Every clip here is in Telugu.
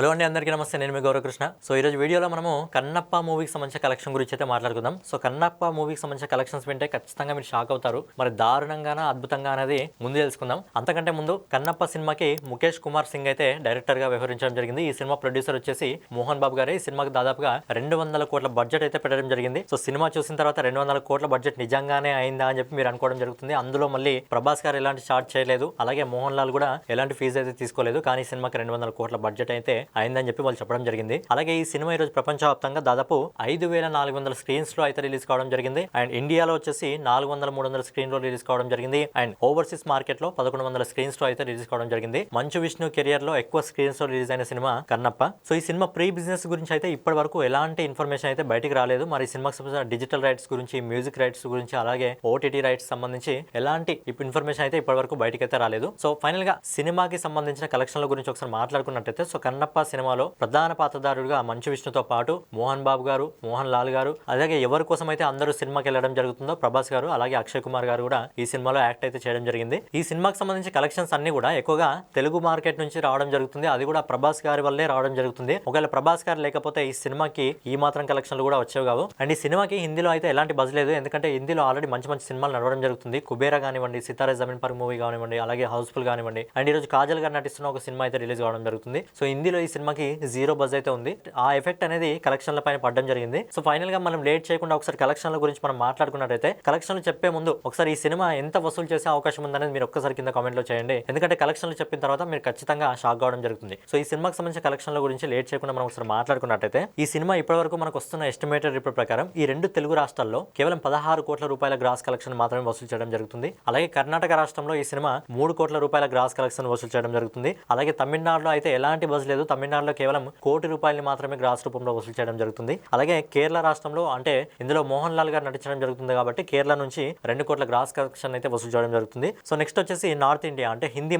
హలో అండి, అందరికీ నమస్తే. నేను మీ గౌరవకృష్ణ. సో ఈరోజు వీడియోలో మనము కన్నప్ప మూవీకి సంబంధించిన కలెక్షన్ గురించి అయితే మాట్లాడుకుందాం. సో కన్నప్ప మూవీకి సంబంధించిన కలెక్షన్స్ వింటే ఖచ్చితంగా మీరు షాక్ అవుతారు. మరి దారుణంగానా అద్భుతంగా అనేది ముందు తెలుసుకుందాం. అంతకంటే ముందు కన్నప్ప సినిమాకి ముఖేష్ కుమార్ సింగ్ అయితే డైరెక్టర్ గా వ్యవహరించడం జరిగింది. ఈ సినిమా ప్రొడ్యూసర్ వచ్చేసి మోహన్ బాబు గారే. ఈ సినిమాకి దాదాపుగా 200 కోట్ల బడ్జెట్ అయితే పెట్టడం జరిగింది. సో సినిమా చూసిన తర్వాత 200 కోట్ల బడ్జెట్ నిజంగానే అయిందా అని చెప్పి మీరు అనుకోవడం జరుగుతుంది. అందులో మళ్ళీ ప్రభాస్ గారు ఎలాంటి చార్జ్ చేయలేదు, అలాగే మోహన్ లాల్ కూడా ఎలాంటి ఫీజు అయితే తీసుకోలేదు. కానీ ఈ సినిమాకి 200 కోట్ల బడ్జెట్ అయితే అయిందని చెప్పి వాళ్ళు చెప్పడం జరిగింది. అలాగే ఈ సినిమా ఈరోజు ప్రపంచవ్యాప్తంగా దాదాపు 5400 స్క్రీన్స్ లో అయితే రిలీజ్ కావడం జరిగింది. అండ్ ఇండియాలో వచ్చేసి 400-300 స్క్రీన్ లో రిలీజ్ కావడం జరిగింది. అండ్ ఓవర్సీస్ మార్కెట్ లో 1100 స్క్రీన్స్ లో అయితే రిలీజ్ కావడం జరిగింది. మంచు విష్ణు కెరియర్ లో ఎక్కువ స్క్రీన్స్ లో రిలీజ్ అయిన సినిమా కన్నప్ప. సో ఈ సినిమా ప్రీ బిజినెస్ గురించి అయితే ఇప్పటి వరకు ఎలాంటి ఇన్ఫర్మేషన్ అయితే బయటికి రాలేదు. మరి ఈ సినిమాకి సంబంధించిన డిజిటల్ రైట్స్ గురించి, మ్యూజిక్ రైట్స్ గురించి, అలాగే ఓటీటీ రైట్స్ సంబంధించి ఎలాంటి ఇన్ఫర్మేషన్ అయితే ఇప్పటి వరకు బయటకి అయితే రాలేదు. సో ఫైనల్ గా సినిమాకి సంబంధించిన కలెక్షన్ల గురించి ఒకసారి మాట్లాడుకున్నట్టయితే, సో కన్నప్ప సినిమాలో ప్రధాన పాత్రధారుడుగా మంచు విష్ణుతో పాటు మోహన్ బాబు గారు, మోహన్ లాల్ గారు, అలాగే ఎవరి కోసం అయితే అందరూ సినిమాకి వెళ్ళడం జరుగుతుందో ప్రభాస్ గారు, అలాగే అక్షయ్ కుమార్ గారు కూడా ఈ సినిమాలో యాక్ట్ అయితే చేయడం జరిగింది. ఈ సినిమాకి సంబంధించి కలెక్షన్స్ అన్ని కూడా ఎక్కువగా తెలుగు మార్కెట్ నుంచి రావడం జరుగుతుంది. అది కూడా ప్రభాస్ గారి వల్లే రావడం జరుగుతుంది. ఒకవేళ ప్రభాస్ గారు లేకపోతే ఈ సినిమాకి ఈ మాత్రం కలెక్షన్లు కూడా వచ్చేవి కావు. అండ్ ఈ సినిమాకి హిందీలో అయితే ఎలాంటి బజ్ లేదు, ఎందుకంటే హిందీలో ఆల్రెడీ మంచి మంచి సినిమాలు నడవడం జరుగుతుంది. కుబేరా కానివ్వండి, సితారే జమీన్ పర్ మూవీ కానివ్వండి, అలాగే హౌస్ఫుల్ కానివ్వండి, అండ్ ఈ రోజు కాజల్ గారు నటిస్తున్న ఒక సినిమా అయితే రిలీజ్ కావడం జరుగుతుంది. సో హిందీలో ఈ సినిమాకి జీరో బజ్ అయితే ఉంది. ఆ ఎఫెక్ట్ అనేది కలెక్షన్ల పైన పడడం జరిగింది. సో ఫైనల్ గా మనం లేట్ చేయకుండా ఒకసారి కలెక్షన్ల గురించి మనం మాట్లాడుకున్నట్టయితే, కలెక్షన్లు చెప్పే ముందు ఒకసారి ఈ సినిమా ఎంత వసూలు చేసే అవకాశం ఉందనేది మీరు ఒక్కసారి కింద కామెంట్ లో చేయండి. ఎందుకంటే కలెక్షన్లు చెప్పిన తర్వాత మీరు ఖచ్చితంగా షాక్ కావడం జరుగుతుంది. సో ఈ సినిమాకి సంబంధించిన కలెక్షన్ల గురించి లేట్ చేయకుండా మనం ఒకసారి మాట్లాడుకున్నట్టయితే, ఈ సినిమా ఇప్పటివరకు మనకు వస్తున్న ఎస్టిమేటెడ్ రిపోర్ట్ ప్రకారం ఈ రెండు తెలుగు రాష్ట్రాల్లో కేవలం 16 కోట్ల రూపాయల గ్రాస్ కలెక్షన్ మాత్రమే వసూలు చేయడం జరుగుతుంది. అలాగే కర్ణాటక రాష్ట్రంలో ఈ సినిమా 3 కోట్ల రూపాయల గ్రాస్ కలెక్షన్ వసూలు చేయడం జరుగుతుంది. అలాగే తమిళనాడులో అయితే ఎలాంటి బజ్ లేదు. తమిళనాడులో కేవలం 1 కోటి రూపాయలు మాత్రమే గ్రాస్ రూపంలో వసూలు చేయడం జరుగుతుంది. అలాగే కేరళ రాష్ట్రంలో, అంటే ఇందులో మోహన్ లాల్ గారు నటించడం జరుగుతుంది కాబట్టి కేరళ నుంచి 2 కోట్ల గ్రాస్ కలెక్షన్ అయితే వసూలు చేయడం జరుగుతుంది. సో నెక్స్ట్ వచ్చేసి నార్త్ ఇండియా, అంటే హిందీ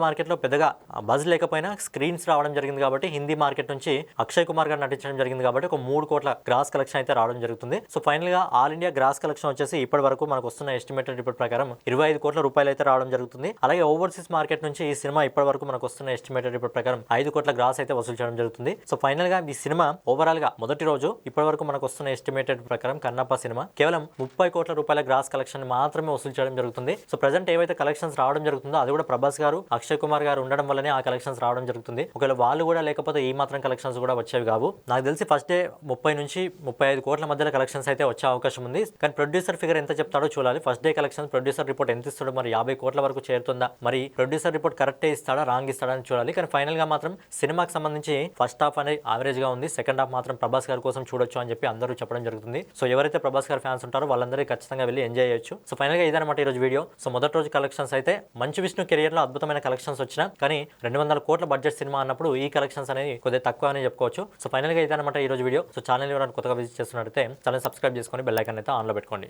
మార్కెట్ లో పెద్దగా బజ్ లేకపోయినా స్క్రీన్స్ రావడం జరిగింది కాబట్టి హిందీ మార్కెట్ నుంచి అక్షయ్ కుమార్ గారు నటించడం జరిగింది కాబట్టి ఒక 3 కోట్ల గ్రాస్ కలెక్షన్ అయితే రావడం జరుగుతుంది. సో ఫైనల్ గా ఆల్ ఇండియా గ్రాస్ కలెక్షన్ వచ్చేసి ఇప్పటి వరకు మనకు వస్తున్న ఎస్టిమేటెడ్ రిపోర్ట్ ప్రకారం 25 కోట్ల రూపాయలు అయితే రావడం జరుగుతుంది. అలాగే ఓవర్సీస్ మార్కెట్ నుంచి ఈ సినిమా ఇప్పటి వరకు మనకు వస్తున్న ఎస్టిమేటెడ్ రిపోర్ట్ ప్రకారం 5 కోట్ల గ్రాస్ అయితే వసూలు చేయడం జరుగుతుంది. సో ఫైనల్ గా ఈ సినిమా ఓవరాల్ గా మొదటి రోజు ఇప్పటి వరకు మనకు వస్తున్న ఎస్టిమేటెడ్ ప్రకారం కన్నప్ప సినిమా కేవలం 30 కోట్ల రూపాయల గ్రాస్ కలెక్షన్ మాత్రమే వసూలు చేయడం జరుగుతుంది. సో ప్రజెంట్ ఏవైతే కలెక్షన్స్ రావడం జరుగుతుందో అది కూడా ప్రభాస్ గారు, అక్షయ్ కుమార్ గారు ఉండడం వల్లనే ఆ కలెక్షన్స్ రావడం జరుగుతుంది. ఒకవేళ వాళ్ళు కూడా లేకపోతే ఈ మాత్రం కలెక్షన్స్ కూడా వచ్చేవి కావు. నాకు తెలిసి ఫస్ట్ డే 30 నుంచి 35 కోట్ల మధ్యలో కలెక్షన్స్ అయితే వచ్చే అవకాశం ఉంది. కానీ ప్రొడ్యూసర్ ఫిగర్ ఎంత చెప్తాడో చూడాలి. First day collection producer report ఎంత ఇస్తాడో, మరి 50 కోట్ల వరకు చేరుతుందా, మరి ప్రొడ్యూసర్ రిపోర్ట్ కరెక్టే ఇస్తాడా, రాంగ్ ఇస్తాడా అని చూడాలి. కానీ ఫైనల్ గా మాత్రం సినిమాకి సంబంధించి ఫస్ట్ హాఫ్ అనేది యావరేజ్ గా ఉంది. సెకండ్ హాఫ్ మాత్రం ప్రభాస్ గారి కోసం చూడొచ్చు అని చెప్పి అందరూ చెప్పడం జరుగుతుంది. సో ఎవరైతే ప్రభాస్ గారి ఫ్యాన్స్ ఉంటారో వాళ్ళందరూ ఖచ్చితంగా వెళ్ళి ఎంజాయ్ చేయొచ్చు. సో ఫైనల్ గా ఇదన్నమాట ఈ రోజు వీడియో. సో మొదటి రోజు కలెక్షన్స్ అయితే మంచు విష్ణు కెరియర్ లో అద్భుతమైన కలెక్షన్స్ వచ్చినా, కానీ 200 కోట్ల బడ్జెట్ సినిమా అన్నప్పుడు ఈ కలెక్షన్స్ అనేది కొద్దిగా తక్కువ అని చెప్పుకోవచ్చు. సో ఫైనల్ గా ఇదన్నమాట ఈ రోజు వీడియో. సో ఛానల్ ఎవరైనా కొత్తగా విజిట్ చేస్తున్నట్టయితే ఛానల్ సబ్స్క్రైబ్ చేసుకొని బెల్ ఐకాన్ అయితే ఆన్ లో పెట్టుకోండి.